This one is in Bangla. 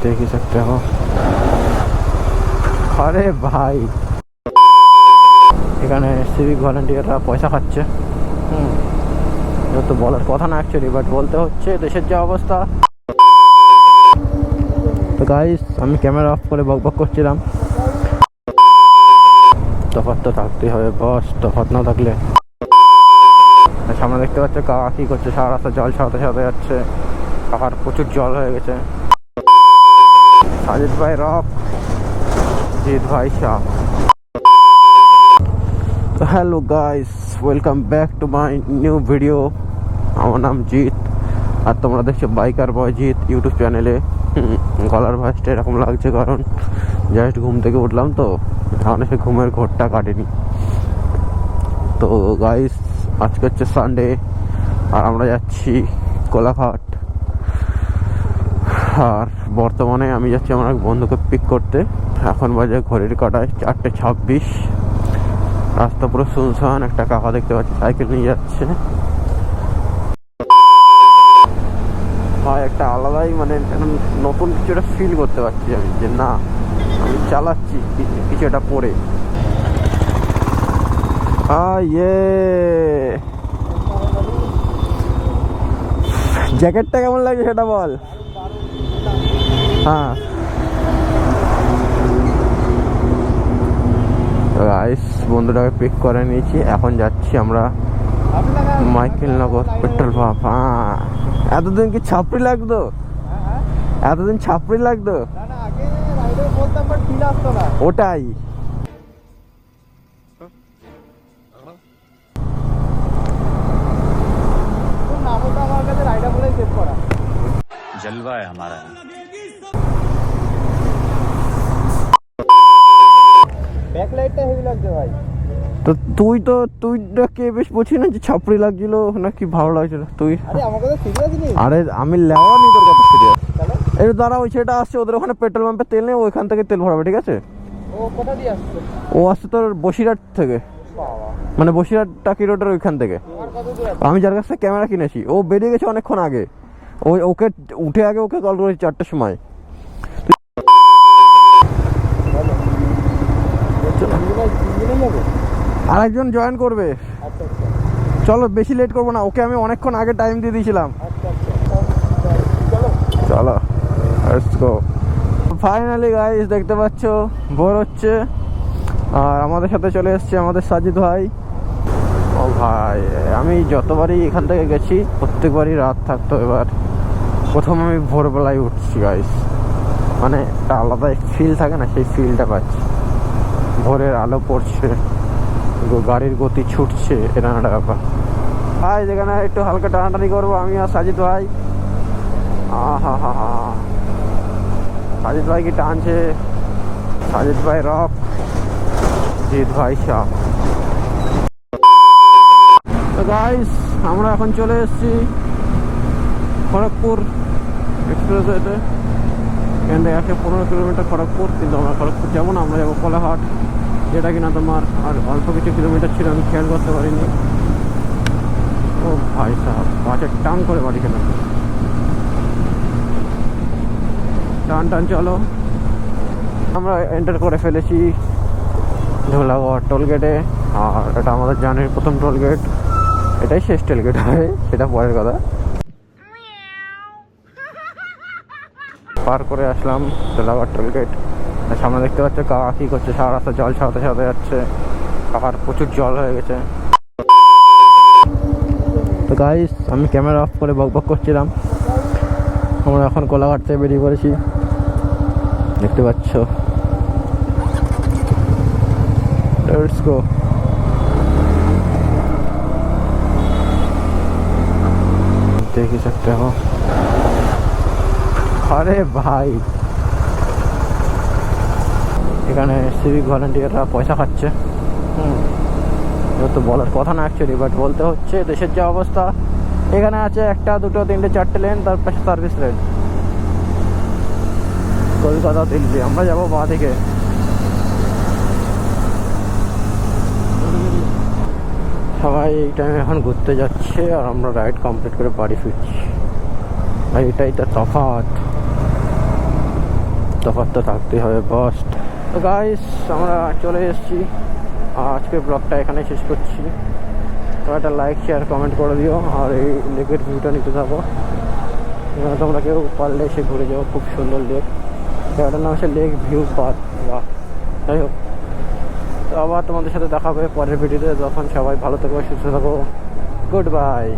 देख ही सकते हो। আরে ভাই এখানে সিভিক ভলান্টিয়াররা পয়সা খাচ্ছে। তো বলার কথা না অ্যাকচুয়ালি, বাট বলতে হচ্ছে দেশের যা অবস্থা। তো গাইস আমি ক্যামেরা অফ করে বকবক করছিলাম। তফাৎ তো থাকতেই হবে বস, তফাৎ না থাকলে। সামনে দেখতে পাচ্ছে কাকা কি করছে, সারা রাস্তা জল সাথে সাথে যাচ্ছে। কাকার প্রচুর জল হয়ে গেছে। সাজিদ ভাই রক, জিৎ ভাই শাহ। তো hello guys, welcome back to my new video. আমার নাম জিৎ আর তোমরা দেখছো বাইকার বয় জিৎ ইউটিউব চ্যানেলে। গলার ভয়েসটা এরকম লাগছে কারণ জাস্ট ঘুম থেকে উঠলাম, তো এখন সে ঘুমের ঘোরটা কাটেনি। তো গাইস আজকে হচ্ছে সানডে আর আমরা যাচ্ছি কোলাঘাট। আর বর্তমানে আমি যাচ্ছি আমার এক বন্ধুকে পিক করতে। এখন বাজে ঘড়ির কাঁটায় 4:26। রাস্তা পুরো শুনশান। একটা কাকা দেখতে পাচ্ছি সাইকেল নিয়ে যাচ্ছে। একটা আলাদাই মানে নতুন কিছু একটা ফিল করতে পারছি আমি, যে না আমি চালাচ্ছি কিছু একটা পরে। জ্যাকেটটা কেমন লাগে সেটা বল। হ্যাঁ গাইস বন্ধুটাকে পিক করে নিয়েছি, এখন যাচ্ছি আমরা মাইকেলনগর পেট্রোল পাম্প। হ্যাঁ এতদিন কি ছাপড়ি লাগতো? এতদিন ছাপড়ি লাগতো ওটাই। जलवा है हमारा। ব্যাকলাইটটা হেভি লাগছে ভাই। তো তুই কে বেশ বলছি না যে ছাপড়ি লাগছিল নাকি ভালো লাগছিল তুই? আরে আমার কথা সিরিয়াস নি। আরে আমি লেওয়া নি তোর কথা সিরিয়াস। এই দাঁড়া, ওই ছেলেটা আসছে, ওদের ওখানে পেট্রোল পাম্পে তেল নেই, ওইখান থেকে তেল ভরাবে, ঠিক আছে? ও কোথা দিয়ে আসছে? ও আসছে তোর বসিরহাট থেকে, মানে বসিরহাট টাকি রোডের ওইখান থেকে। আমি যার কাছ থেকে ক্যামেরা কিনেছি ও বেরিয়ে গেছে অনেকক্ষণ আগে। ওকে উঠে আগে ওকে কল করেছি 4টার সময়। আর একজন জয়েন করবে। চলো বেশি লেট করবো না, ওকে আমি অনেকক্ষণ আগে টাইম দিয়ে দিয়েছিলাম। চলো লেটস গো। ফাইনালি গাইস দেখতে পাচ্ছ ভোর হচ্ছে আর আমাদের সাথে চলে এসছে আমাদের সাজিদ ভাই। ও ভাই আমি যতবারই এখান থেকে গেছি প্রত্যেকবারই রাত থাকতো, এবার প্রথম আমি ভোরবেলায় উঠছি গাইস। মানে একটা আলাদা ফিল থাকে না, সেই ফিলটা পাচ্ছি। ভোরের আলো পড়ছে, গাড়ির গতি ছুটছে, এটা একটা ব্যাপার। ভাই যেখানে একটু হালকা টানাটানি করবো আমি আর সাজিদ ভাই। আহা হা হা, সাজিদ ভাই কি টানছে। সাজিদ ভাই রক, জিৎ ভাই শাহ। তো গাইস আমরা এখন চলে এসেছি খড়গপুর এক্সপ্রেসওয়েতে। এখান থেকে 115 কিলোমিটার খড়গপুর, কিন্তু আমরা খড়গপুর যাবো না, আমরা যাবো কোলাঘাট, যেটা কিনা তোমার আর অল্প কিছু কিলোমিটার ছিল, আমি খেয়াল করতে পারিনি। ও ভাই সাহেব বাসের টান করে বাড়ি কেন, টান টান। চলো আমরা এন্টার করে ফেলেছি ধুলাগড় টোলগেটে। আর এটা আমাদের জার্নির প্রথম টোলগেট, এটাই শেষ টোলগেট হবে, সেটা পরের কথা। পার করে আসলাম ধুলাগড় টোলগেট। সামনে দেখতে পাচ্ছ কাকা কি করছে, সারা রাস্তা জল সাথে সাথে যাচ্ছে। কাকার প্রচুর জল হয়ে গেছে। তো গাইস আমি ক্যামেরা অফ করে বকবক করছিলাম। আমরা এখন কোলাঘাট থেকে বেরিয়ে পড়েছি, দেখতে পাচ্ছ। Let's go. देख ही सकते हो। আরে ভাই এখানে সিভিক ভলান্টিয়াররা পয়সা খাচ্ছে। তো বলার কথা না অ্যাকচুয়ালি, বাট বলতে হচ্ছে দেশের যা অবস্থা। এখানে আছে 1, 2, 3, 4টে লেন, তার পাশে সার্ভিস লেন। কলকাতা দিল্লি, আমরা যাবো বাঁ দিকে। সবাই এই টাইমে এখন ঘুরতে যাচ্ছে আর আমরা রাইড কমপ্লিট করে বাড়ি ফিরছি। ভাই এটাই তো তফাৎ। তফাৎ তো থাকতেই হবে বস। তো গাইস আমরা চলে এসেছি, আজকের ব্লগটা এখানে শেষ করছি। তো একটা লাইক শেয়ার কমেন্ট করে দিও, আর এই লেকের ভিউটা নিতে থাকো। এখানে তোমরা কেউ পারলে এসে ঘুরে যাও, খুব সুন্দর লেক। জায়গাটার নাম হচ্ছে লেক ভিউ পার্ক। বাহ, যাই হোক, তো আবার তোমাদের সাথে দেখা হবে পরের ভিডিওতে। তখন সবাই ভালো থাকো, সুস্থ থাকো, গুড বাই।